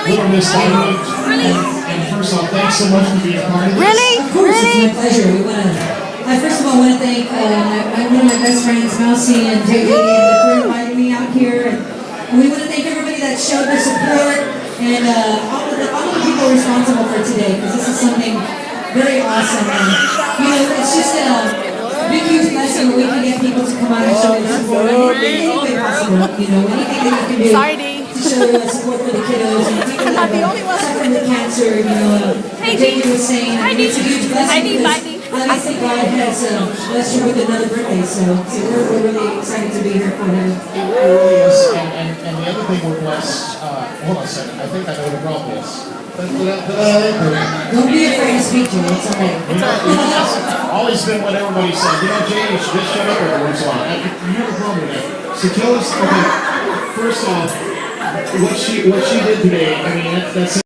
Little Miss Diamond. And first off, thanks so much for being a part of this. Of course, it's my pleasure. I first of all want to thank one of my best friends, Mousy and JJ, for inviting me out here. And we want to thank everybody that showed their support and all of the people responsible for today, because this is something very awesome. And, it's just a big, huge blessing when we can get people to come out and show their support. Any way possible, anything that you can do to show support for the kiddos and people that are suffering with cancer. Like Jamie was saying, it's a huge blessing. Obviously, God has blessed you with another birthday, so we're really excited to be here for him. It really is, and the other thing we're blessed, hold on a second, I think I know the problem is. Don't be afraid to speak to him, it's okay. It's always been what everybody said. Jay, you should just shut up every once in a while. You have a problem with that. So tell us, okay, first off, what she did today, I mean, that's